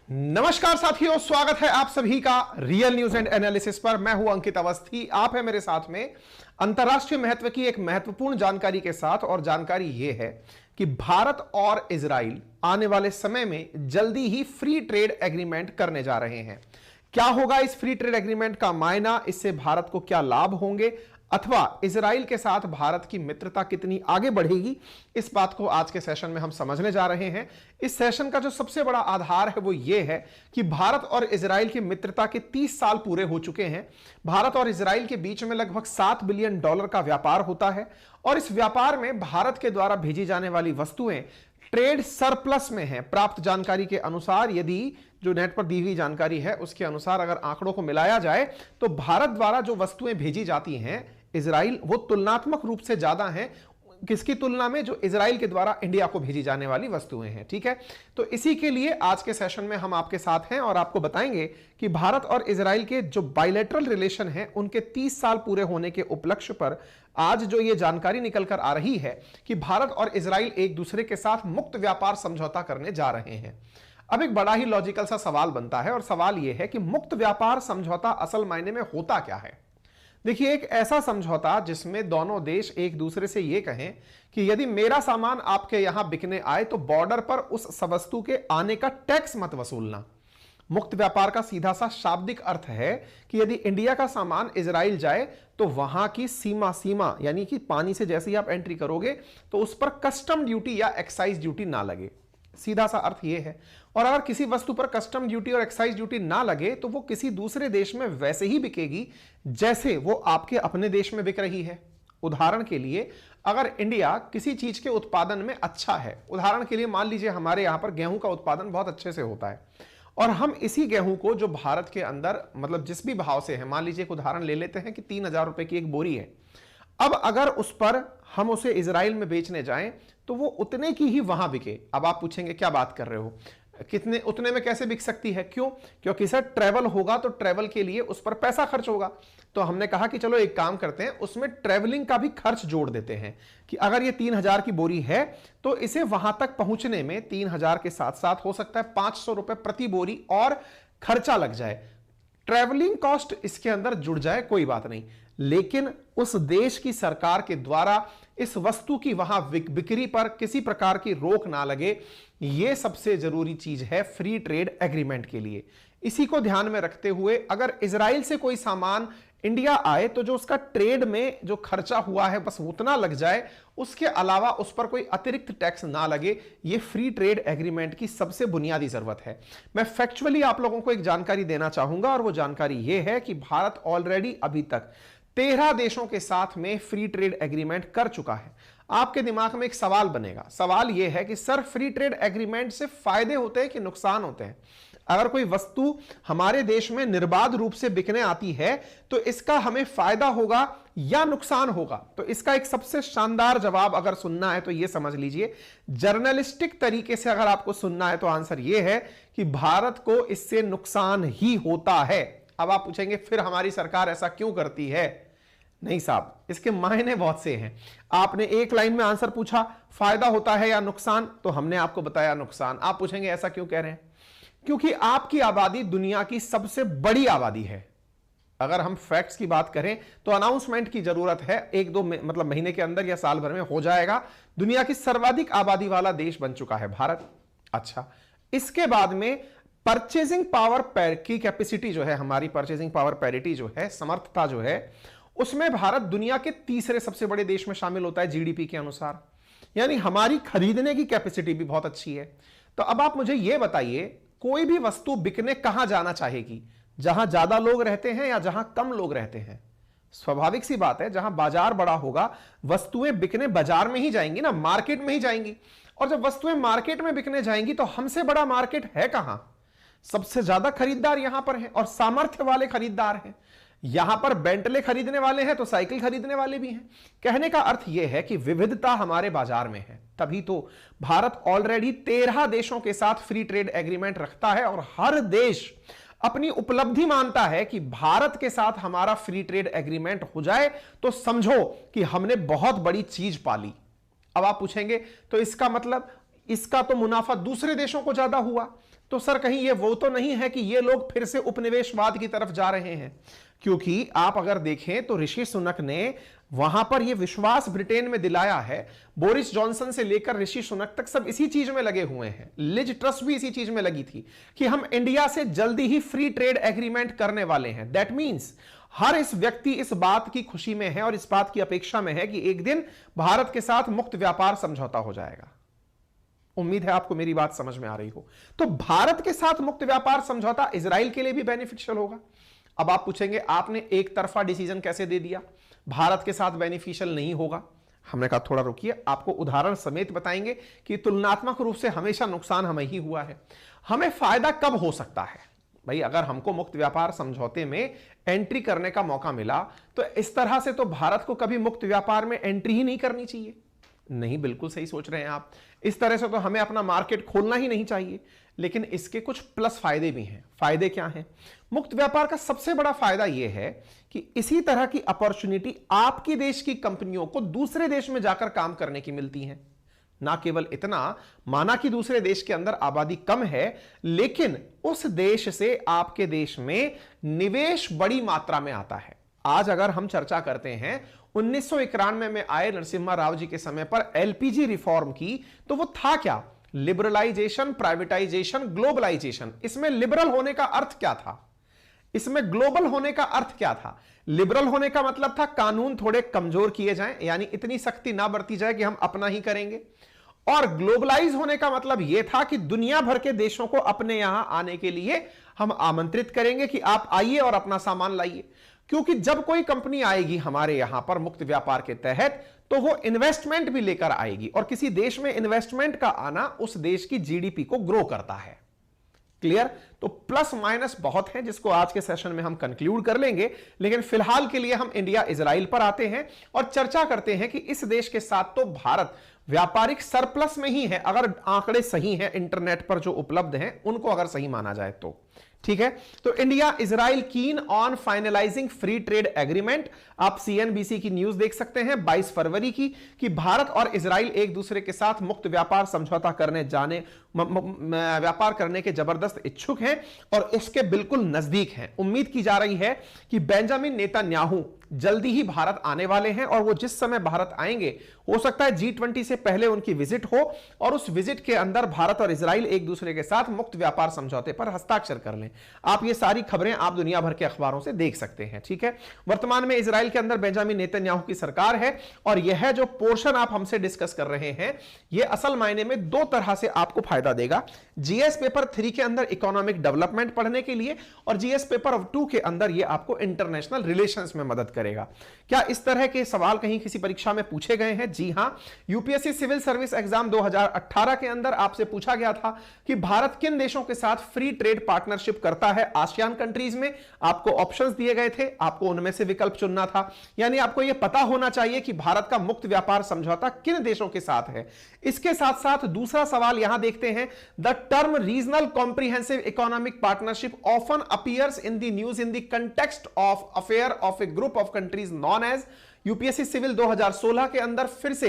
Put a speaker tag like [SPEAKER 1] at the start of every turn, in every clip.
[SPEAKER 1] नमस्कार साथियों, स्वागत है आप सभी का रियल न्यूज एंड एनालिसिस पर। मैं हूं अंकित अवस्थी, आप है मेरे साथ में अंतर्राष्ट्रीय महत्व की एक महत्वपूर्ण जानकारी के साथ। और जानकारी यह है कि भारत और इजराइल आने वाले समय में जल्दी ही फ्री ट्रेड एग्रीमेंट करने जा रहे हैं। क्या होगा इस फ्री ट्रेड एग्रीमेंट का मायना, इससे भारत को क्या लाभ होंगे अथवा इजराइल के साथ भारत की मित्रता कितनी आगे बढ़ेगी, इस बात को आज के सेशन में हम समझने जा रहे हैं। इस सेशन का जो सबसे बड़ा आधार है वो ये है कि भारत और इजराइल की मित्रता के 30 साल पूरे हो चुके हैं। भारत और इजराइल के बीच में लगभग $7 बिलियन का व्यापार होता है और इस व्यापार में भारत के द्वारा भेजी जाने वाली वस्तुएं ट्रेड सरप्लस में है। प्राप्त जानकारी के अनुसार, यदि जो नेट पर दी हुई जानकारी है उसके अनुसार अगर आंकड़ों को मिलाया जाए तो भारत द्वारा जो वस्तुएं भेजी जाती हैं इजराइल, वो तुलनात्मक रूप से ज्यादा हैं किसकी तुलना में, जो इजराइल के द्वारा इंडिया को भेजी जाने वाली वस्तुएं हैं। ठीक है, तो इसी के लिए आज के सेशन में हम आपके साथ हैं और आपको बताएंगे कि भारत और इजराइल के जो बायलैटरल रिलेशन हैं उनके 30 साल पूरे होने के उपलक्ष्य पर आज जो ये जानकारी निकल कर आ रही है कि भारत और इजराइल एक दूसरे के साथ मुक्त व्यापार समझौता करने जा रहे हैं। अब एक बड़ा ही लॉजिकल सा सवाल बनता है और सवाल यह है कि मुक्त व्यापार समझौता असल मायने में होता क्या है। देखिए, एक ऐसा समझौता जिसमें दोनों देश एक दूसरे से यह कहें कि यदि मेरा सामान आपके यहां बिकने आए तो बॉर्डर पर उस वस्तु के आने का टैक्स मत वसूलना। मुक्त व्यापार का सीधा सा शाब्दिक अर्थ है कि यदि इंडिया का सामान इजराइल जाए तो वहां की सीमा यानी कि पानी से जैसे ही आप एंट्री करोगे तो उस पर कस्टम ड्यूटी या एक्साइज ड्यूटी ना लगे। सीधा सा अर्थ यह है। और अगर किसी वस्तु पर कस्टम ड्यूटी और एक्साइज ड्यूटी ना लगे तो वो किसी दूसरे देश में वैसे ही बिकेगी जैसे वो आपके अपने देश में बिक रही है। उदाहरण के लिए, अगर इंडिया किसी चीज के उत्पादन में अच्छा है, उदाहरण के लिए मान लीजिए हमारे यहां पर गेहूं का उत्पादन बहुत अच्छे से होता है और हम इसी गेहूं को जो भारत के अंदर मतलब जिस भी भाव से है, मान लीजिए एक उदाहरण ले लेते हैं कि 3000 रुपए की एक बोरी है। अब अगर उस पर हम उसे इजराइल में बेचने जाएं तो वो उतने की ही वहां बिके। अब आप पूछेंगे क्या बात कर रहे हो, कितने उतने में कैसे बिक सकती है? क्यों? क्योंकि सर ट्रैवल होगा तो ट्रैवल के लिए उस पर पैसा खर्च होगा। तो हमने कहा कि चलो एक काम करते हैं, उसमें ट्रैवलिंग का भी खर्च जोड़ देते हैं कि अगर ये 3000 की बोरी है तो इसे वहां तक पहुंचने में 3000 के साथ साथ हो सकता है 500 रुपए प्रति बोरी और खर्चा लग जाए। ट्रैवलिंग कॉस्ट इसके अंदर जुड़ जाए, कोई बात नहीं, लेकिन उस देश की सरकार के द्वारा इस वस्तु की वहां बिक्री पर किसी प्रकार की रोक ना लगे, यह सबसे जरूरी चीज है फ्री ट्रेड एग्रीमेंट के लिए। इसी को ध्यान में रखते हुए अगर इजराइल से कोई सामान इंडिया आए तो जो उसका ट्रेड में जो खर्चा हुआ है बस उतना लग जाए, उसके अलावा उस पर कोई अतिरिक्त टैक्स ना लगे। यह फ्री ट्रेड एग्रीमेंट की सबसे बुनियादी जरूरत है। मैं फैक्चुअली आप लोगों को एक जानकारी देना चाहूंगा और वो जानकारी यह है कि भारत ऑलरेडी अभी तक 13 देशों के साथ में फ्री ट्रेड एग्रीमेंट कर चुका है। आपके दिमाग में एक सवाल बनेगा, सवाल यह है कि सर फ्री ट्रेड एग्रीमेंट से फायदे होते हैं कि नुकसान होते हैं? अगर कोई वस्तु हमारे देश में निर्बाध रूप से बिकने आती है तो इसका हमें फायदा होगा या नुकसान होगा? तो इसका एक सबसे शानदार जवाब अगर सुनना है तो यह समझ लीजिए, जर्नलिस्टिक तरीके से अगर आपको सुनना है तो आंसर यह है कि भारत को इससे नुकसान ही होता है। अब आप पूछेंगे फिर हमारी सरकार ऐसा क्यों करती है? नहीं साहब, इसके मायने बहुत से हैं। आपने एक लाइन में आंसर पूछा फायदा होता है या नुकसान, तो हमने आपको बताया नुकसान। आप पूछेंगे ऐसा क्यों कह रहे हैं? क्योंकि आपकी आबादी दुनिया की सबसे बड़ी आबादी है। अगर हम फैक्ट्स की बात करें तो अनाउंसमेंट की जरूरत है, एक दो मतलब महीने के अंदर या साल भर में हो जाएगा। दुनिया की सर्वाधिक आबादी वाला देश बन चुका है भारत। अच्छा, इसके बाद में परचेजिंग पावर की कैपेसिटी जो है, हमारी परचेजिंग पावर पैरिटी जो है, समर्थता जो है, उसमें भारत दुनिया के तीसरे सबसे बड़े देश में शामिल होता है जीडीपी के अनुसार। यानी हमारी खरीदने की कैपेसिटी भी बहुत अच्छी है। तो अब आप मुझे यह बताइए, कोई भी वस्तु बिकने कहां जाना चाहेगी? जहां ज्यादा लोग रहते हैं या जहां कम लोग रहते हैं? स्वाभाविक सी बात है, जहां बाजार बड़ा होगा वस्तुएं बिकने बाजार में ही जाएंगी ना, मार्केट में ही जाएंगी। और जब वस्तुएं मार्केट में बिकने जाएंगी तो हमसे बड़ा मार्केट है कहां? सबसे ज्यादा खरीदार यहां पर हैं और सामर्थ्य वाले खरीदार हैं। यहां पर बेंटले खरीदने वाले हैं तो साइकिल खरीदने वाले भी हैं। कहने का अर्थ यह है कि विविधता हमारे बाजार में है। तभी तो भारत ऑलरेडी 13 देशों के साथ फ्री ट्रेड एग्रीमेंट रखता है और हर देश अपनी उपलब्धि मानता है कि भारत के साथ हमारा फ्री ट्रेड एग्रीमेंट हो जाए तो समझो कि हमने बहुत बड़ी चीज पाली। अब आप पूछेंगे तो इसका मतलब इसका तो मुनाफा दूसरे देशों को ज्यादा हुआ। तो सर कहीं ये वो तो नहीं है कि ये लोग फिर से उपनिवेशवाद की तरफ जा रहे हैं? क्योंकि आप अगर देखें तो ऋषि सुनक ने वहां पर यह विश्वास ब्रिटेन में दिलाया है। बोरिस जॉनसन से लेकर ऋषि सुनक तक सब इसी चीज में लगे हुए हैं। लिज ट्रस भी इसी चीज में लगी थी कि हम इंडिया से जल्दी ही फ्री ट्रेड एग्रीमेंट करने वाले हैं। दैट मींस हर इस व्यक्ति इस बात की खुशी में है और इस बात की अपेक्षा में है कि एक दिन भारत के साथ मुक्त व्यापार समझौता हो जाएगा। उम्मीद है आपको मेरी बात समझ में आ रही हो। तो भारत के साथ मुक्त व्यापार समझौता इजराइल के लिए भी बेनिफिशियल होगा। अब आप पूछेंगे आपने एक तरफा डिसीजन कैसे दे दिया, भारत के साथ बेनिफिशियल नहीं होगा। हमने कहा थोड़ा रुकिए, आपको उदाहरण समेत बताएंगे कि तुलनात्मक रूप से हमेशा नुकसान हमें ही हुआ है। हमें फायदा कब हो सकता है? भाई अगर हमको मुक्त व्यापार समझौते में एंट्री करने का मौका मिला तो इस तरह से तो भारत को कभी मुक्त व्यापार में एंट्री ही नहीं करनी चाहिए। नहीं, बिल्कुल सही सोच रहे हैं आप। इस तरह से तो हमें अपना मार्केट खोलना ही नहीं चाहिए। लेकिन इसके कुछ प्लस फायदे भी हैं। फायदे क्या हैं? मुक्त व्यापार का सबसे बड़ा फायदा यह है कि इसी तरह की अपॉर्चुनिटी आपके देश की कंपनियों को दूसरे देश में जाकर काम करने की मिलती है। ना केवल इतना, माना कि दूसरे देश के अंदर आबादी कम है, लेकिन उस देश से आपके देश में निवेश बड़ी मात्रा में आता है। आज अगर हम चर्चा करते हैं 1991 में आए नरसिम्हा राव जी के समय पर एलपीजी रिफॉर्म की, तो वो था क्या? Liberalisation, privatisation, globalisation. इसमें लिबरल होने का अर्थ क्या था? इसमें ग्लोबल होने का अर्थ क्या था? लिबरल होने का मतलब था कानून थोड़े कमजोर किए जाएं, यानी इतनी सख्ती ना बरती जाए कि हम अपना ही करेंगे। और ग्लोबलाइज होने का मतलब यह था कि दुनिया भर के देशों को अपने यहां आने के लिए हम आमंत्रित करेंगे कि आप आइए और अपना सामान लाइए। क्योंकि जब कोई कंपनी आएगी हमारे यहां पर मुक्त व्यापार के तहत, तो वो इन्वेस्टमेंट भी लेकर आएगी, और किसी देश में इन्वेस्टमेंट का आना उस देश की जीडीपी को ग्रो करता है। क्लियर? तो प्लस माइनस बहुत है, जिसको आज के सेशन में हम कंक्लूड कर लेंगे। लेकिन फिलहाल के लिए हम इंडिया इजराइल पर आते हैं और चर्चा करते हैं कि इस देश के साथ तो भारत व्यापारिक सरप्लस में ही है, अगर आंकड़े सही हैं इंटरनेट पर जो उपलब्ध हैं उनको अगर सही माना जाए तो। ठीक है, तो India Israel keen on finalising free trade agreement. आप सीएनबीसी की न्यूज देख सकते हैं 22 फरवरी की, कि भारत और इजराइल एक दूसरे के साथ मुक्त व्यापार समझौता करने व्यापार करने के जबरदस्त इच्छुक हैं और इसके बिल्कुल नजदीक हैं। उम्मीद की जा रही है कि बेंजामिन नेतन्याहू जल्दी ही भारत आने वाले हैं, और वो जिस समय भारत आएंगे हो सकता है G20 से पहले उनकी विजिट हो, और उस विजिट के अंदर भारत और इजराइल एक दूसरे के साथ मुक्त व्यापार समझौते पर हस्ताक्षर कर लें। आप ये सारी खबरें आप दुनिया भर के अखबारों से देख सकते हैं। ठीक है, वर्तमान में इजराइल के अंदर बेंजामिन नेतन्याहू की सरकार है, और यह जो पोर्शन आप हमसे डिस्कस कर रहे हैं यह असल मायने में दो तरह से आपको फायदा देगा। जीएस पेपर 3 के अंदर इकोनॉमिक डेवलपमेंट पढ़ने के लिए, और जीएस पेपर 2 के अंदर यह आपको इंटरनेशनल रिलेशंस में मदद करेगा। क्या इस तरह के सवाल कहीं किसी परीक्षा में पूछे गए हैं? जी हां, यूपीएससी सिविल सर्विस एग्जाम 2018 के अंदर आपसे पूछा गया था कि भारत किन देशों के साथ फ्री ट्रेड पार्टनरशिप करता है आसियान कंट्रीज में। आपको ऑप्शंस दिए गए थे, आपको उनमें से विकल्प चुनना था। यानी आपको यह पता होना चाहिए कि भारत का मुक्त व्यापार समझौता किन देशों के साथ है। इसके साथ साथ दूसरा सवाल यहां देखते हैं, the term regional comprehensive economic partnership often appears in the news in the context of affair of a group of countries known as. UPSC civil 2016 के अंदर फिर से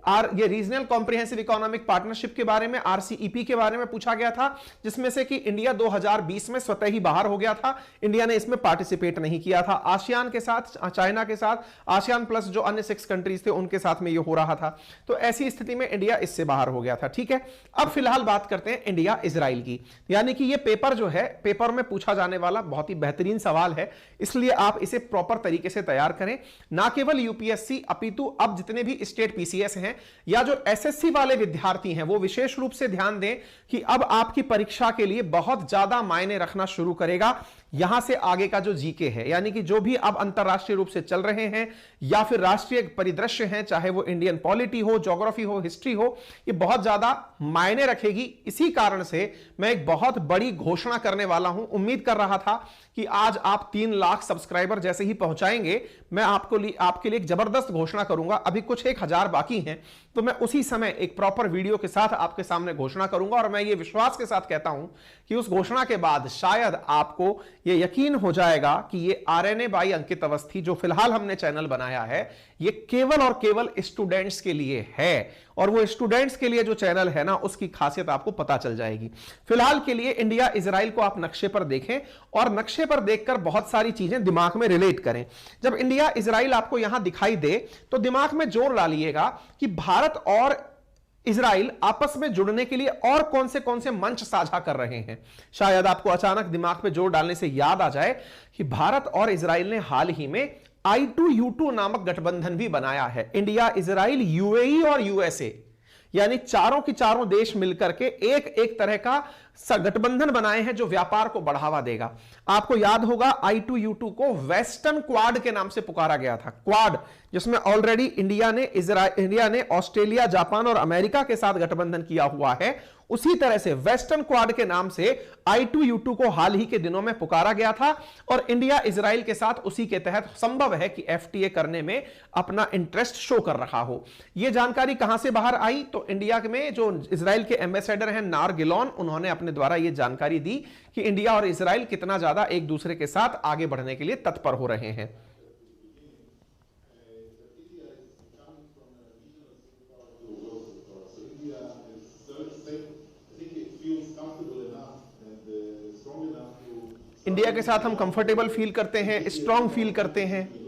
[SPEAKER 1] ये रीजनल कॉम्प्रिहेंसिव इकोनॉमिक पार्टनरशिप के बारे में, आरसीईपी के बारे में पूछा गया था, जिसमें से कि इंडिया 2020 में स्वतः ही बाहर हो गया था। इंडिया ने इसमें पार्टिसिपेट नहीं किया था। आसियान के साथ, चाइना के साथ, आसियान प्लस जो अन्य 6 कंट्रीज थे उनके साथ में ये हो रहा था। तो ऐसी स्थिति में इंडिया इससे बाहर हो गया था। ठीक है, अब फिलहाल बात करते हैं इंडिया इजराइल की। यानी कि ये पेपर जो है, पेपर में पूछा जाने वाला बहुत ही बेहतरीन सवाल है, इसलिए आप इसे प्रॉपर तरीके से तैयार करें। ना केवल यूपीएससी अपितु अब जितने भी स्टेट पीसीएस हैं या जो एसएससी वाले विद्यार्थी हैं वो विशेष रूप से ध्यान दें कि अब आपकी परीक्षा के लिए बहुत ज्यादा मायने रखना शुरू करेगा यहां से आगे का जो जीके है। यानी कि जो भी अब अंतरराष्ट्रीय रूप से चल रहे हैं या फिर राष्ट्रीय परिदृश्य हैं, चाहे वो इंडियन पॉलिटी हो, ज्योग्राफी हो, हिस्ट्री हो, ये बहुत ज्यादा मायने रखेगी। इसी कारण से मैं एक बहुत बड़ी घोषणा करने वाला हूं। उम्मीद कर रहा था कि आज आप 3 लाख सब्सक्राइबर जैसे ही पहुंचाएंगे मैं आपके लिए एक जबरदस्त घोषणा करूंगा। अभी कुछ 1000 बाकी हैं, तो मैं उसी समय एक प्रॉपर वीडियो के साथ आपके सामने घोषणा करूंगा। और मैं ये विश्वास के साथ कहता हूं कि उस घोषणा के बाद शायद आपको ये यकीन हो जाएगा कि ये आरएनए बाई अंकित अवस्थी जो फिलहाल हमने चैनल बनाया है, ये केवल और केवल स्टूडेंट्स के लिए है। और वो स्टूडेंट्स के लिए जो चैनल है ना, उसकी खासियत आपको पता चल जाएगी। फिलहाल के लिए इंडिया इजराइल को आप नक्शे पर देखें और नक्शे पर देखकर बहुत सारी चीजें दिमाग में रिलेट करें। जब इंडिया इजराइल आपको यहां दिखाई दे तो दिमाग में जोर डालिएगा कि भारत और इजराइल आपस में जुड़ने के लिए और कौन से मंच साझा कर रहे हैं। शायद आपको अचानक दिमाग पे जोर डालने से याद आ जाए कि भारत और इजराइल ने हाल ही में I2U2 नामक गठबंधन भी बनाया है। इंडिया, इजराइल, यूएई और यूएसए, यानी चारों की चारों देश मिलकर के एक एक तरह का गठबंधन बनाए हैं जो व्यापार को बढ़ावा देगा। आपको याद होगा I2U2 को वेस्टर्न क्वाड के नाम से पुकारा गया था। क्वाड जिसमें ऑलरेडी इंडिया ने ऑस्ट्रेलिया, जापान और अमेरिका के साथ गठबंधन किया हुआ है, उसी तरह से वेस्टर्न क्वाड के नाम से I2U2 को हाल ही के दिनों में पुकारा गया था और इंडिया इजराइल के साथ उसी के तहत संभव है कि FTA करने में अपना इंटरेस्ट शो कर रहा हो। यह जानकारी कहां से बाहर आई? तो इंडिया में जो इजराइल के एम्बेसडर हैं नार गिलोन, उन्होंने अपने द्वारा यह जानकारी दी कि इंडिया और इजराइल कितना ज्यादा एक दूसरे के साथ आगे बढ़ने के लिए तत्पर हो रहे हैं। इंडिया के साथ हम कंफर्टेबल फील करते हैं, स्ट्रांग फील करते हैं।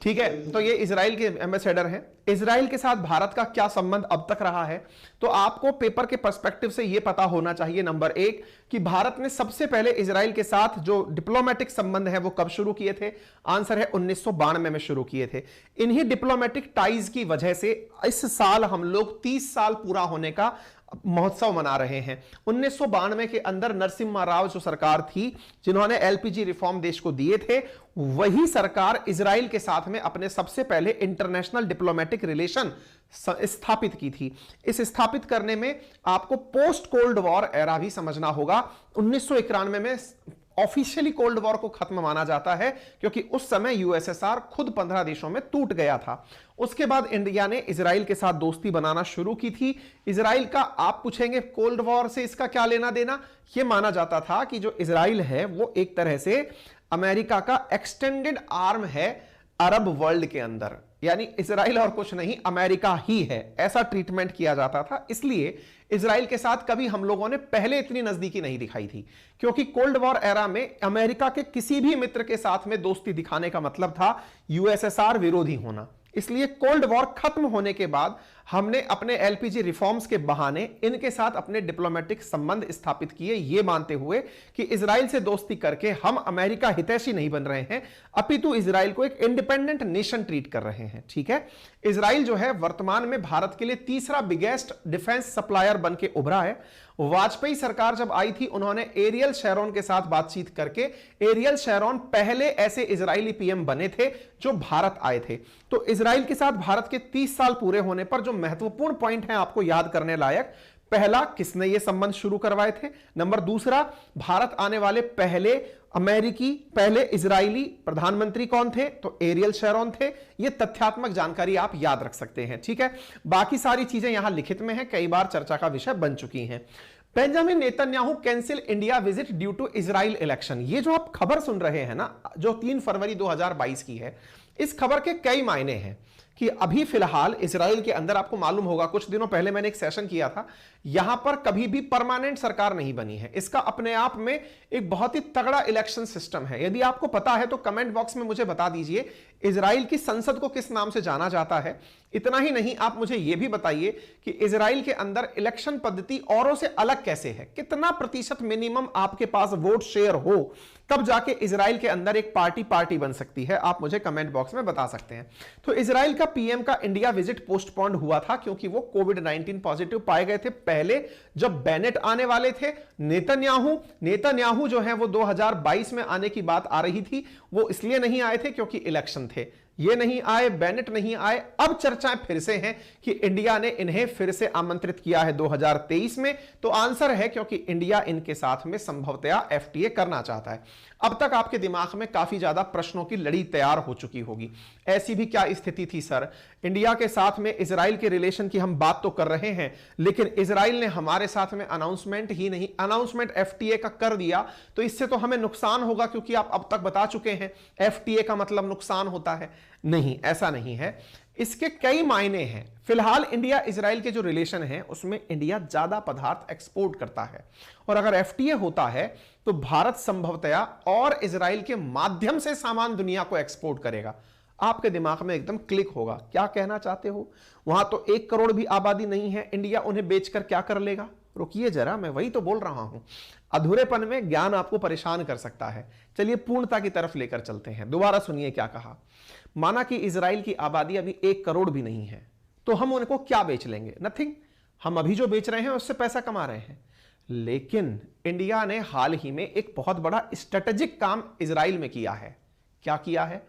[SPEAKER 1] ठीक है, तो ये इजराइल के एम्बेसडर हैं। इजराइल के साथ भारत का क्या संबंध अब तक रहा है? तो आपको पेपर के पर्सपेक्टिव से यह पता होना चाहिए, नंबर एक, कि भारत ने सबसे पहले इजराइल के साथ जो डिप्लोमेटिक संबंध है वो कब शुरू किए थे? आंसर है 1992 में शुरू किए थे। इन्हीं डिप्लोमेटिक टाइज की वजह से इस साल हम लोग 30 साल पूरा होने का महोत्सव मना रहे हैं। 1992 के अंदर नरसिम्हा राव जो सरकार थी, जिन्होंने LPG रिफॉर्म देश को दिए थे, वही सरकार इजराइल के साथ में अपने सबसे पहले इंटरनेशनल डिप्लोमेटिक रिलेशन स्थापित की थी। इस स्थापित करने में आपको पोस्ट कोल्ड वॉर एरा भी समझना होगा। 1991 में ऑफिशियली कोल्ड वॉर को खत्म माना जाता है क्योंकि उस समय यूएसएसआर खुद 15 देशों में टूट गया था। उसके बाद इंडिया ने इजराइल के साथ दोस्ती बनाना शुरू की थी। इजराइल का, आप पूछेंगे कोल्ड वॉर से इसका क्या लेना देना? यह माना जाता था कि जो इजराइल है वो एक तरह से अमेरिका का एक्सटेंडेड आर्म है अरब वर्ल्ड के अंदर, यानी इजराइल और कुछ नहीं, अमेरिका ही है, ऐसा ट्रीटमेंट किया जाता था। इसलिए इजराइल के साथ कभी हम लोगों ने पहले इतनी नजदीकी नहीं दिखाई थी, क्योंकि कोल्ड वॉर एरा में अमेरिका के किसी भी मित्र के साथ में दोस्ती दिखाने का मतलब था यूएसएसआर विरोधी होना। इसलिए कोल्ड वॉर खत्म होने के बाद हमने अपने LPG रिफॉर्म्स के बहाने इनके साथ अपने डिप्लोमेटिक संबंध स्थापित किए, ये मानते हुए कि इजराइल से दोस्ती करके हम अमेरिका हितैषी नहीं बन रहे हैं, अपितु इजराइल को एक इंडिपेंडेंट नेशन ट्रीट कर रहे हैं। ठीक है, इजराइल जो है वर्तमान में भारत के लिए तीसरा बिगेस्ट डिफेंस सप्लायर बन के उभरा है। वाजपेयी सरकार जब आई थी, उन्होंने एरियल शैरोन के साथ बातचीत करके, एरियल शैरोन पहले ऐसे इजरायली PM बने थे जो भारत आए थे। तो इजराइल के साथ भारत के 30 साल पूरे होने पर जो महत्वपूर्ण पॉइंट है आपको याद करने लायक, पहला, किसने ये संबंध शुरू करवाए थे? नंबर दूसरा, भारत आने वाले पहले इजरायली प्रधानमंत्री कौन थे? तो एरियल शैरोन थे। ये तथ्यात्मक जानकारी आप याद रख सकते हैं। ठीक है, बाकी सारी चीजें यहां लिखित में हैं, कई बार चर्चा का विषय बन चुकी हैं। Benjamin Netanyahu cancel India visit due to Israel election. ये जो आप खबर सुन रहे हैं ना, जो 3 फरवरी 2022 की है, इस खबर के कई मायने हैं कि अभी फिलहाल इजराइल के अंदर, आपको मालूम होगा कुछ दिनों पहले मैंने एक सेशन किया था, यहां पर कभी भी परमानेंट सरकार नहीं बनी है। इसका अपने आप में एक बहुत ही तगड़ा इलेक्शन सिस्टम है। यदि आपको पता है तो कमेंट बॉक्स में मुझे बता दीजिए, इजराइल की संसद को किस नाम से जाना जाता है। इतना ही नहीं, आप मुझे यह भी बताइए कि इजराइल के अंदर इलेक्शन पद्धति औरों से अलग कैसे है, कितना प्रतिशत मिनिमम आपके पास वोट शेयर हो, तब जाके इजराइल के अंदर एक पार्टी बन सकती है। आप मुझे कमेंट बॉक्स में बता सकते हैं। तो इजराइल का PM का इंडिया विजिट पोस्टपोन्ड हुआ था क्योंकि वो कोविड-19 पॉजिटिव पाए गए थे पहले जब बेनेट आने वाले थे। नेतन्याहू जो है वो 2022 में आने की बात आ रही थी, वो इसलिए नहीं आए थे क्योंकि इलेक्शन थे। ये नहीं आए, बेनेट नहीं आए, अब चर्चाएं फिर से हैं कि इंडिया ने इन्हें फिर से आमंत्रित किया है 2023 में। तो आंसर है क्योंकि इंडिया इनके साथ में संभवतया एफटीए करना चाहता है। अब तक आपके दिमाग में काफी ज्यादा प्रश्नों की लड़ी तैयार हो चुकी होगी, ऐसी भी क्या स्थिति थी सर, इंडिया के साथ में इजराइल के रिलेशन की हम बात तो कर रहे हैं, लेकिन इजराइल ने हमारे साथ में अनाउंसमेंट ही नहीं, अनाउंसमेंट एफटीए का कर दिया, तो इससे तो हमें नुकसान होगा, क्योंकि आप अब तक बता चुके हैं एफटीए का मतलब नुकसान होता है। नहीं, ऐसा नहीं है, इसके कई मायने हैं। फिलहाल इंडिया इजराइल के जो रिलेशन है उसमें इंडिया ज्यादा पदार्थ एक्सपोर्ट करता है, और अगर एफटीए होता है तो भारत संभवतया और इजराइल के माध्यम से सामान दुनिया को एक्सपोर्ट करेगा। आपके दिमाग में एकदम क्लिक होगा, क्या कहना चाहते हो? वहां तो 1 करोड़ भी आबादी नहीं है, इंडिया उन्हें बेचकर क्या कर लेगा? रुकिए जरा, मैं वही तो बोल रहा हूं, अधूरेपन में ज्ञान आपको परेशान कर सकता है। चलिए पूर्णता की तरफ लेकर चलते हैं। दोबारा सुनिए क्या कहा। माना कि इजराइल की आबादी अभी 1 करोड़ भी नहीं है, तो हम उनको क्या बेच लेंगे? नथिंग, हम अभी जो बेच रहे हैं उससे पैसा कमा रहे हैं। लेकिन इंडिया ने हाल ही में एक बहुत बड़ा स्ट्रेटेजिक काम इजराइल में किया है। क्या किया है?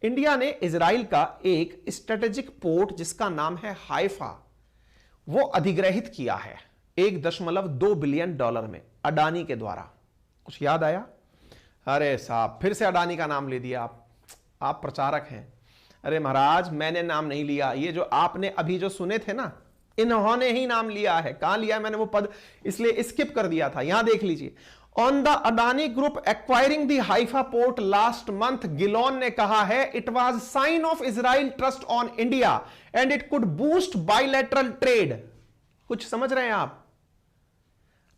[SPEAKER 1] इंडिया ने इजराइल का एक स्ट्रेटेजिक पोर्ट जिसका नाम है हाइफा, वो अधिग्रहित किया है $1.2 बिलियन में अडानी के द्वारा। कुछ याद आया? अरे साहब, फिर से अडानी का नाम ले दिया आप प्रचारक हैं। अरे महाराज, मैंने नाम नहीं लिया, ये जो आपने अभी जो सुने थे ना, इन्होंने ही नाम लिया है। कहां लिया है मैंने वो पद, इसलिए स्किप कर दिया था, यहां देख लीजिए। On the Adani group acquiring the Haifa port last month, Gilon ने कहा है it was sign of Israel trust on India and it could boost bilateral trade. कुछ समझ रहे हैं आप?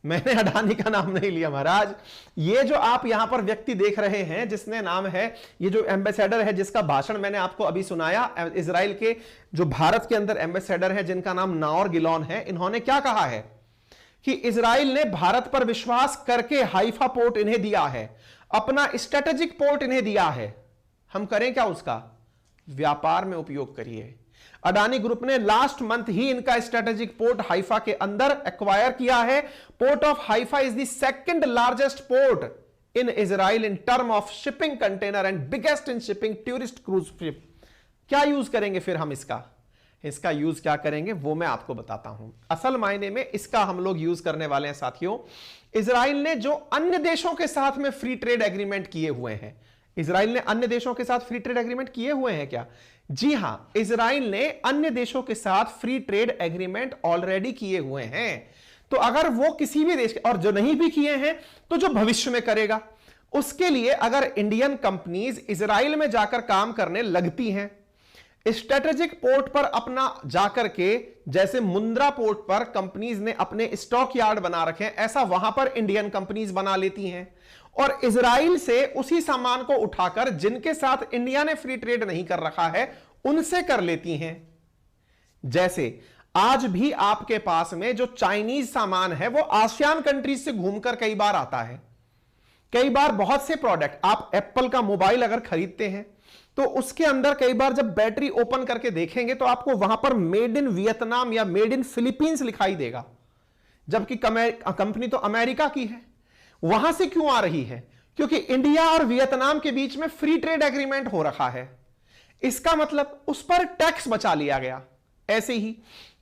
[SPEAKER 1] मैंने अडानी का नाम नहीं लिया महाराज। ये जो आप यहां पर व्यक्ति देख रहे हैं जिसने नाम है, ये जो एम्बेसडर है जिसका भाषण मैंने आपको अभी सुनाया, इजराइल के जो भारत के अंदर एम्बेसडर है जिनका नाम नाओर गिलोन है, इन्होंने क्या कहा है कि इजराइल ने भारत पर विश्वास करके हाइफा पोर्ट इन्हें दिया है, अपना स्ट्रेटेजिक पोर्ट इन्हें दिया है। हम करें क्या उसका? व्यापार में उपयोग करिए। अडानी ग्रुप ने लास्ट मंथ ही इनका स्ट्रेटेजिक पोर्ट हाइफा के अंदर एक्वायर किया है। Port of Haifa is the second largest port in Israel in term of shipping container and biggest in shipping tourist cruise ship. क्या यूज करेंगे फिर हम इसका यूज क्या करेंगे वो मैं आपको बताता हूं। असल मायने में इसका हम लोग यूज करने वाले हैं साथियों। इजराइल ने जो अन्य देशों के साथ में फ्री ट्रेड एग्रीमेंट किए हुए हैं, इजराइल ने अन्य देशों के साथ फ्री ट्रेड एग्रीमेंट किए हुए हैं क्या? जी हां, इजराइल ने अन्य देशों के साथ फ्री ट्रेड एग्रीमेंट ऑलरेडी किए हुए हैं। तो अगर वो किसी भी देश के, और जो नहीं भी किए हैं तो जो भविष्य में करेगा, उसके लिए अगर इंडियन कंपनीज इजराइल में जाकर काम करने लगती हैं, स्ट्रेटेजिक पोर्ट पर अपना जाकर के, जैसे मुंद्रा पोर्ट पर कंपनीज ने अपने स्टॉक यार्ड बना रखे हैं, ऐसा वहां पर इंडियन कंपनीज बना लेती हैं और इजराइल से उसी सामान को उठाकर जिनके साथ इंडिया ने फ्री ट्रेड नहीं कर रखा है उनसे कर लेती हैं। जैसे आज भी आपके पास में जो चाइनीज सामान है वो आसियान कंट्रीज से घूमकर कई बार आता है। कई बार बहुत से प्रोडक्ट, आप एप्पल का मोबाइल अगर खरीदते हैं तो उसके अंदर कई बार जब बैटरी ओपन करके देखेंगे तो आपको वहां पर मेड इन वियतनाम या मेड इन फिलीपींस लिखाई देगा, जबकि कंपनी तो अमेरिका की है। वहां से क्यों आ रही है? क्योंकि इंडिया और वियतनाम के बीच में फ्री ट्रेड एग्रीमेंट हो रखा है। इसका मतलब उस पर टैक्स बचा लिया गया। ऐसे ही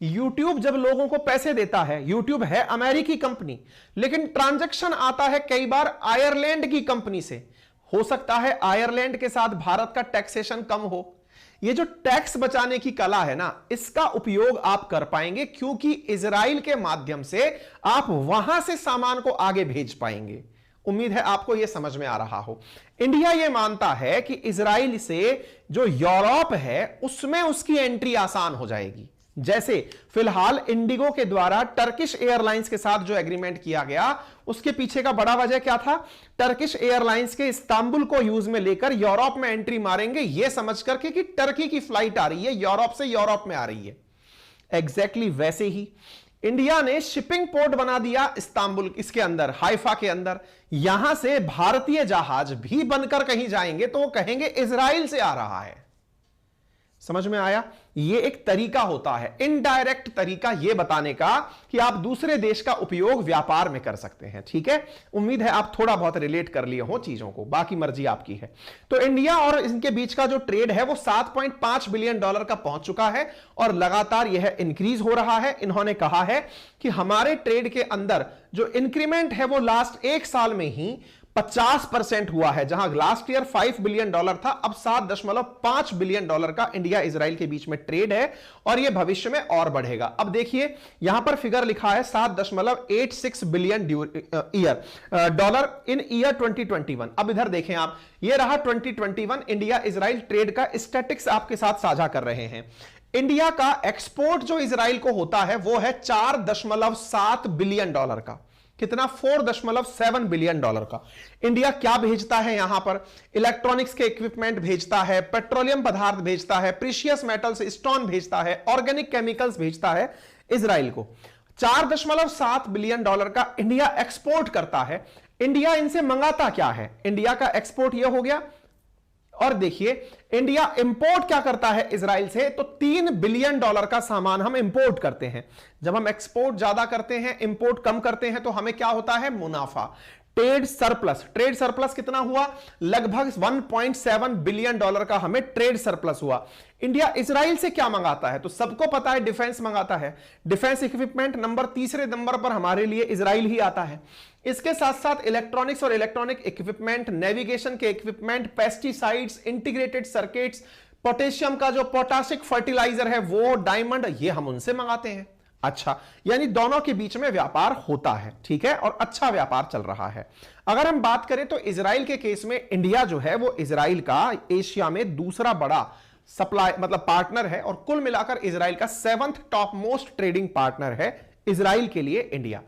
[SPEAKER 1] YouTube जब लोगों को पैसे देता है, YouTube है अमेरिकी कंपनी, लेकिन ट्रांजैक्शन आता है कई बार आयरलैंड की कंपनी से। हो सकता है आयरलैंड के साथ भारत का टैक्सेशन कम हो। ये जो टैक्स बचाने की कला है ना, इसका उपयोग आप कर पाएंगे क्योंकि इजराइल के माध्यम से आप वहां से सामान को आगे भेज पाएंगे। उम्मीद है आपको यह समझ में आ रहा हो। इंडिया यह मानता है कि इजराइल से जो यूरोप है उसमें उसकी एंट्री आसान हो जाएगी। जैसे फिलहाल इंडिगो के द्वारा टर्किश एयरलाइंस के साथ जो एग्रीमेंट किया गया, उसके पीछे का बड़ा वजह क्या था? टर्किश एयरलाइंस के इस्तांबुल को यूज में लेकर यूरोप में एंट्री मारेंगे, यह समझ करके कि टर्की की फ्लाइट आ रही है यूरोप से, यूरोप में आ रही है। एग्जैक्टली वैसे ही इंडिया ने शिपिंग पोर्ट बना दिया इस्तांबुल, इसके अंदर हाइफा के अंदर। यहां से भारतीय जहाज भी बनकर कहीं जाएंगे तो वो कहेंगे इजराइल से आ रहा है। समझ में आया? ये एक तरीका होता है, इनडायरेक्ट तरीका ये बताने का कि आप दूसरे देश का उपयोग व्यापार में कर सकते हैं। ठीक है, उम्मीद है आप थोड़ा बहुत रिलेट कर लिए हो चीजों को, बाकी मर्जी आपकी है। तो इंडिया और इनके बीच का जो ट्रेड है वो $7.5 बिलियन का पहुंच चुका है और लगातार यह इंक्रीज हो रहा है। इन्होंने कहा है कि हमारे ट्रेड के अंदर जो इंक्रीमेंट है वो लास्ट एक साल में ही 50% हुआ है। जहां लास्ट ईयर $5 बिलियन था, अब $7.5 बिलियन का इंडिया इजराइल के बीच में ट्रेड है और यह भविष्य में और बढ़ेगा। अब देखिए यहां पर फिगर लिखा है $7.86 बिलियन डॉलर इन ईयर 2021। अब इधर देखें आप, यह रहा 2021 इंडिया इजराइल ट्रेड का स्टैटिक्स आपके साथ साझा कर रहे हैं। इंडिया का एक्सपोर्ट जो इजराइल को होता है वो है $4.7 बिलियन का। कितना? $4.7 बिलियन का। इंडिया क्या भेजता है? यहां पर इलेक्ट्रॉनिक्स के इक्विपमेंट भेजता है, पेट्रोलियम पदार्थ भेजता है, प्रीशियस मेटल्स स्टोन भेजता है, ऑर्गेनिक केमिकल्स भेजता है इजराइल को। $4.7 बिलियन का इंडिया एक्सपोर्ट करता है। इंडिया इनसे मंगाता क्या है? इंडिया का एक्सपोर्ट यह हो गया। और देखिए इंडिया इंपोर्ट क्या करता है इजराइल से? तो $3 बिलियन का सामान हम इंपोर्ट करते हैं। जब हम एक्सपोर्ट ज्यादा करते हैं, इंपोर्ट कम करते हैं, तो हमें क्या होता है? मुनाफा, ट्रेड सरप्लस। ट्रेड सरप्लस कितना हुआ? लगभग $1.7 बिलियन का हमें ट्रेड सरप्लस हुआ। इंडिया इजराइल से क्या मंगाता है? तो सबको पता है डिफेंस मंगाता है, डिफेंस इक्विपमेंट। तीसरे नंबर पर हमारे लिए इजराइल ही आता है। इसके साथ साथ इलेक्ट्रॉनिक्स और इलेक्ट्रॉनिक इक्विपमेंट, नेविगेशन के equipment, pesticides, integrated circuits, potassium का जो पोटासिक फर्टिलाइजर है वो, डायमंड, ये हम उनसे मंगाते हैं। अच्छा, यानी दोनों के बीच में व्यापार होता है। ठीक है, और अच्छा व्यापार चल रहा है। अगर हम बात करें तो इजराइल के केस में इंडिया जो है वो इजराइल का एशिया में दूसरा बड़ा सप्लाई मतलब पार्टनर है और कुल मिलाकर इजराइल का 7th top most trading partner है इजराइल के लिए इंडिया।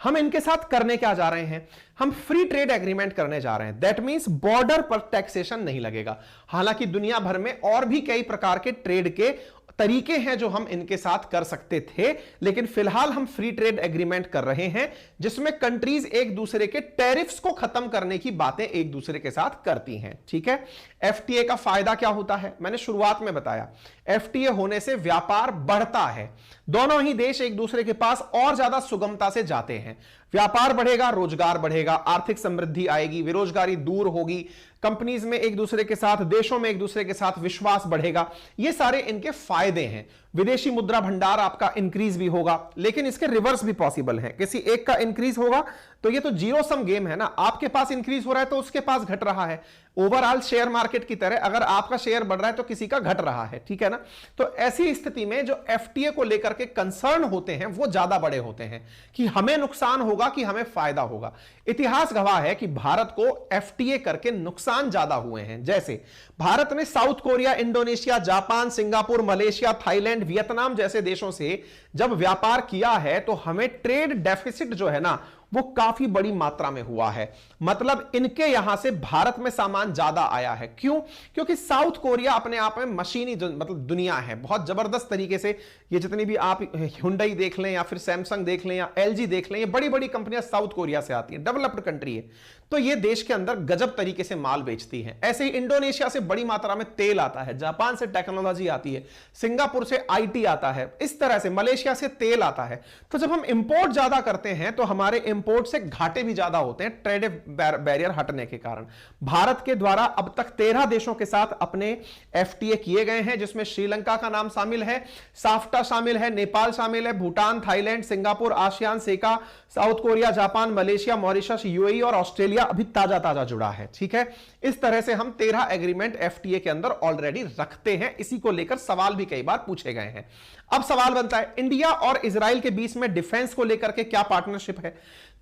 [SPEAKER 1] हम इनके साथ करने क्या जा रहे हैं? हम फ्री ट्रेड एग्रीमेंट करने जा रहे हैं। दैट मींस बॉर्डर पर टैक्सेशन नहीं लगेगा। हालांकि दुनिया भर में और भी कई प्रकार के ट्रेड के तरीके हैं जो हम इनके साथ कर सकते थे, लेकिन फिलहाल हम फ्री ट्रेड एग्रीमेंट कर रहे हैं जिसमें कंट्रीज एक दूसरे के टैरिफ्स को खत्म करने की बातें एक दूसरे के साथ करती हैं। ठीक है, एफटीए का फायदा क्या होता है? मैंने शुरुआत में बताया, एफटीए होने से व्यापार बढ़ता है। दोनों ही देश एक दूसरे के पास और ज्यादा सुगमता से जाते हैं। व्यापार बढ़ेगा, रोजगार बढ़ेगा, आर्थिक समृद्धि आएगी, बेरोजगारी दूर होगी, कंपनीज में एक दूसरे के साथ, देशों में एक दूसरे के साथ विश्वास बढ़ेगा। ये सारे इनके फायदे हैं। विदेशी मुद्रा भंडार आपका इंक्रीज भी होगा, लेकिन इसके रिवर्स भी पॉसिबल है। किसी एक का इंक्रीज होगा तो ये तो जीरो सम गेम है ना, आपके पास इंक्रीज हो रहा है तो उसके पास घट रहा है। ओवरऑल शेयर मार्केट की तरह अगर आपका शेयर बढ़ रहा है तो किसी का घट रहा है। ठीक है ना, तो ऐसी स्थिति में जो एफटीए को लेकर के कंसर्न होते हैं वो ज्यादा बड़े होते हैं कि हमें नुकसान होगा कि हमें फायदा होगा। इतिहास गवाह है कि भारत को एफटीए करके नुकसान ज्यादा हुए हैं। जैसे भारत ने south Korea, Indonesia, Japan, Singapore, Malaysia, Thailand, Vietnam जैसे देशों से जब व्यापार किया है तो हमें ट्रेड डेफिसिट जो है ना वो काफी बड़ी मात्रा में हुआ है। मतलब इनके यहां से भारत में सामान ज्यादा आया है। क्यों? क्योंकि साउथ कोरिया अपने आप में मशीनी मतलब दुनिया है, बहुत जबरदस्त तरीके से। ये जितनी भी आप हुंडई देख लें या फिर सैमसंग देख लें या एलजी देख लें, ये बड़ी बड़ी कंपनियां साउथ कोरिया से आती हैं, डेवलप्ड कंट्री है, तो ये देश के अंदर गजब तरीके से माल बेचती है। ऐसे ही इंडोनेशिया से बड़ी मात्रा में तेल आता है, जापान से टेक्नोलॉजी आती है, सिंगापुर से आईटी आता है, इस तरह से मलेशिया से तेल आता है। तो जब हम इंपोर्ट ज्यादा करते हैं तो हमारे इंपोर्ट से घाटे भी ज्यादा होते हैं ट्रेड बैरियर हटने के कारण। भारत के द्वारा अब तक 13 देशों के साथ अपने एफटीए किए गए हैं, जिसमें श्रीलंका का नाम शामिल है, साफ्टा शामिल है, नेपाल शामिल है, भूटान, थाईलैंड, सिंगापुर, आसियान, सेका, south Korea, Japan, Malaysia, Mauritius, UAE और ऑस्ट्रेलिया अभी ताजा ताजा जुड़ा है। ठीक है, इस तरह से हम 13 एग्रीमेंट एफटीए के अंदर ऑलरेडी रखते हैं। इसी को लेकर सवाल भी कई बार पूछे गए हैं। अब सवाल बनता है, इंडिया और इजराइल के बीच में डिफेंस को लेकर के क्या पार्टनरशिप है?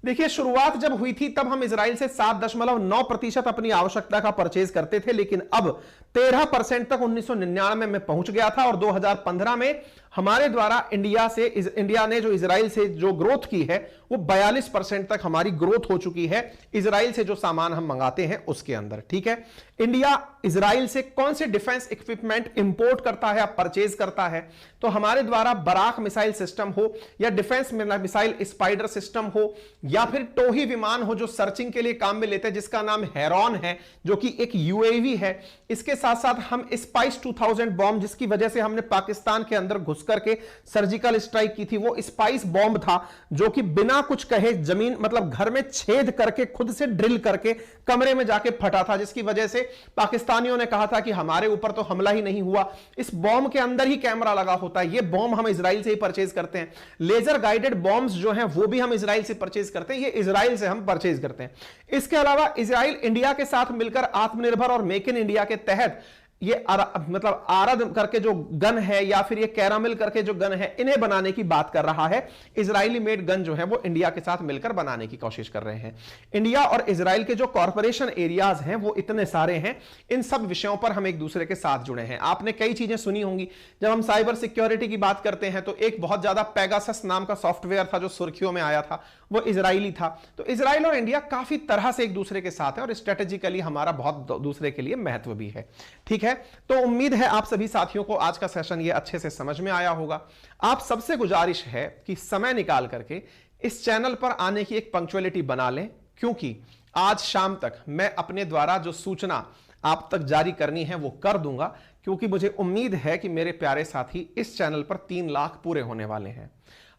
[SPEAKER 1] देखिए, शुरुआत जब हुई थी तब हम इजराइल से 7.9% अपनी आवश्यकता का परचेज करते थे, लेकिन अब 13% तक 1999 में पहुंच गया था और 2015 में हमारे द्वारा इंडिया ने जो इजराइल से जो ग्रोथ की है वो 42% तक हमारी ग्रोथ हो चुकी है इजराइल से जो सामान हम मंगाते हैं उसके अंदर। ठीक है, इंडिया इजराइल से कौन से डिफेंस इक्विपमेंट इंपोर्ट करता है, परचेज करता है? तो हमारे द्वारा बराक मिसाइल सिस्टम हो या डिफेंस मिसाइल स्पाइडर सिस्टम हो या फिर टोही विमान हो जो सर्चिंग के लिए काम में लेते हैं, जिसका नाम हेरॉन है, जो कि एक यूएवी है। इसके साथ साथ हम स्पाइस 2000 बॉम्ब, जिसकी वजह से हमने पाकिस्तान के अंदर घुस करके सर्जिकल स्ट्राइक की थी, वो स्पाइस बॉम्ब था जो कि बिना कुछ कहे जमीन मतलब घर में छेद करके खुद से ड्रिल करके कमरे में जाके फटा था, जिसकी वजह से पाकिस्तानियों ने कहा था कि हमारे ऊपर तो हमला ही नहीं हुआ। इस बॉम्ब के अंदर ही कैमरा लगा होता है। ये बॉम्ब हम इजराइल से ही परचेज करते हैं। लेजर गाइडेड बॉम्ब्स जो हैं वो भी हम इजराइल से परचेज करते हैं। ये इजराइल से हम परचेज करते हैं। इसके अलावा इजराइल इंडिया के साथ मिलकर आत्मनिर्भर और मेक इन इंडिया के तहत ये मतलब आरद करके जो गन है या फिर ये कैरामिल करके जो गन है, इन्हें बनाने की बात कर रहा है। इजरायली मेड गन जो है वो इंडिया के साथ मिलकर बनाने की कोशिश कर रहे हैं। इंडिया और इजराइल के जो कॉर्पोरेशन एरियाज हैं वो इतने सारे हैं। इन सब विषयों पर हम एक दूसरे के साथ जुड़े हैं। आपने कई चीजें सुनी होंगी। जब हम साइबर सिक्योरिटी की बात करते हैं तो एक बहुत ज्यादा पेगासस नाम का सॉफ्टवेयर था जो सुर्खियों में आया था, वो इजरायली था। तो इजराइल और इंडिया काफी तरह से एक दूसरे के साथ है और स्ट्रेटेजिकली हमारा बहुत दूसरे के लिए महत्व भी है। ठीक है, तो उम्मीद है आप सभी साथियों को आज का सेशन ये अच्छे से समझ में आया होगा। आप सबसे गुजारिश है कि समय निकाल करके इस चैनल पर आने की एक पंक्चुअलिटी बना लें, क्योंकि आज शाम तक मैं अपने द्वारा जो सूचना आप तक जारी करनी है वो कर दूंगा, क्योंकि मुझे उम्मीद है कि मेरे प्यारे साथी इस चैनल पर 3 लाख पूरे होने वाले हैं।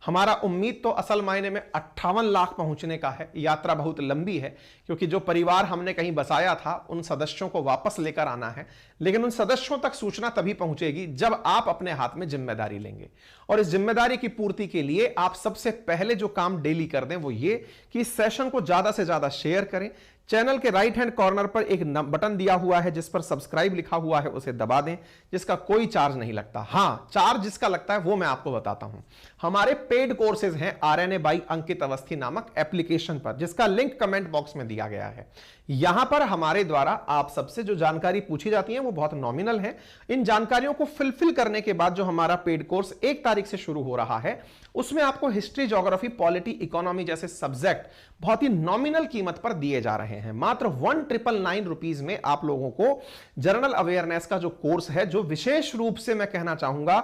[SPEAKER 1] हमारा उम्मीद तो असल मायने में 58 लाख पहुंचने का है। यात्रा बहुत लंबी है, क्योंकि जो परिवार हमने कहीं बसाया था उन सदस्यों को वापस लेकर आना है। लेकिन उन सदस्यों तक सूचना तभी पहुंचेगी जब आप अपने हाथ में जिम्मेदारी लेंगे। और इस जिम्मेदारी की पूर्ति के लिए आप सबसे पहले जो काम डेली कर दें वो ये कि इस सेशन को ज्यादा से ज्यादा शेयर करें। चैनल के राइट हैंड कॉर्नर पर एक बटन दिया हुआ है जिस पर सब्सक्राइब लिखा हुआ है, उसे दबा दें, जिसका कोई चार्ज नहीं लगता। हां, चार्ज जिसका लगता है वो मैं आपको बताता हूं। हमारे पेड कोर्सेज हैं आरएनए बाई अंकित अवस्थी नामक एप्लीकेशन पर, जिसका लिंक कमेंट बॉक्स में दिया गया है। यहां पर हमारे द्वारा आप सबसे जो जानकारी पूछी जाती है वो बहुत नॉमिनल है। इन जानकारियों को फिलफिल करने के बाद जो हमारा पेड कोर्स 1 तारीख से शुरू हो रहा है, उसमें आपको हिस्ट्री, ज्योग्राफी, पॉलिटी, इकोनॉमी जैसे सब्जेक्ट बहुत ही नॉमिनल कीमत पर दिए जा रहे हैं। मात्र 1999 रुपीज में आप लोगों को जनरल अवेयरनेस का जो कोर्स है, जो विशेष रूप से मैं कहना चाहूंगा,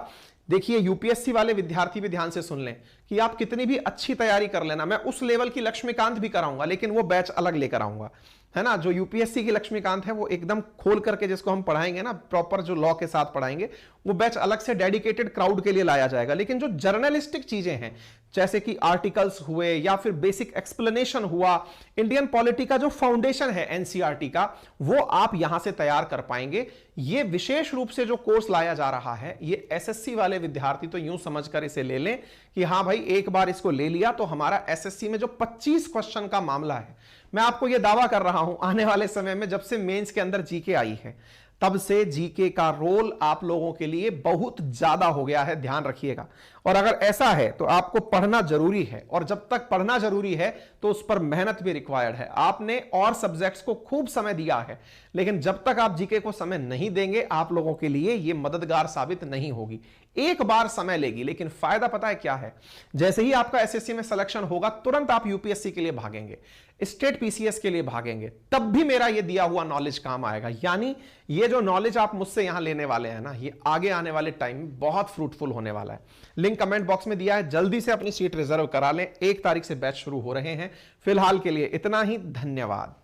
[SPEAKER 1] देखिए यूपीएससी वाले विद्यार्थी भी ध्यान से सुन लें कि आप कितनी भी अच्छी तैयारी कर लेना, मैं उस लेवल की लक्ष्मीकांत भी कराऊंगा, लेकिन वो बैच अलग लेकर आऊंगा, है ना। जो यूपीएससी की लक्ष्मीकांत है वो एकदम खोल करके जिसको हम पढ़ाएंगे ना, प्रॉपर जो लॉ के साथ पढ़ाएंगे, वो बैच अलग से डेडिकेटेड क्राउड के लिए लाया जाएगा। लेकिन जो जर्नलिस्टिक चीजें हैं, जैसे कि आर्टिकल्स हुए या फिर बेसिक एक्सप्लेनेशन हुआ, इंडियन पॉलिटी का जो फाउंडेशन है एनसीईआरटी का, वो आप यहां से तैयार कर पाएंगे। ये विशेष रूप से जो कोर्स लाया जा रहा है, ये एसएससी वाले विद्यार्थी तो यूं समझकर इसे ले लें कि हां भाई, एक बार इसको ले लिया तो हमारा एसएससी में जो 25 क्वेश्चन का मामला है, मैं आपको यह दावा कर रहा हूं आने वाले समय में, जब से मेंस के अंदर जीके आई है तब से जीके का रोल आप लोगों के लिए बहुत ज्यादा हो गया है, ध्यान रखिएगा। और अगर ऐसा है तो आपको पढ़ना जरूरी है, और जब तक पढ़ना जरूरी है तो उस पर मेहनत भी रिक्वायर्ड है। आपने और सब्जेक्ट्स को खूब समय दिया है, लेकिन जब तक आप जीके को समय नहीं देंगे, आप लोगों के लिए यह मददगार साबित नहीं होगी। एक बार समय लेगी, लेकिन फायदा पता है क्या है? जैसे ही आपका एसएससी में सिलेक्शन होगा, तुरंत आप यूपीएससी के लिए भागेंगे, स्टेट पीसीएस के लिए भागेंगे, तब भी मेरा ये दिया हुआ नॉलेज काम आएगा। यानी ये जो नॉलेज आप मुझसे यहां लेने वाले हैं ना, ये आगे आने वाले टाइम में बहुत फ्रूटफुल होने वाला है। लिंक कमेंट बॉक्स में दिया है, जल्दी से अपनी सीट रिजर्व करा लें। 1 तारीख से बैच शुरू हो रहे हैं। फिलहाल के लिए इतना ही, धन्यवाद।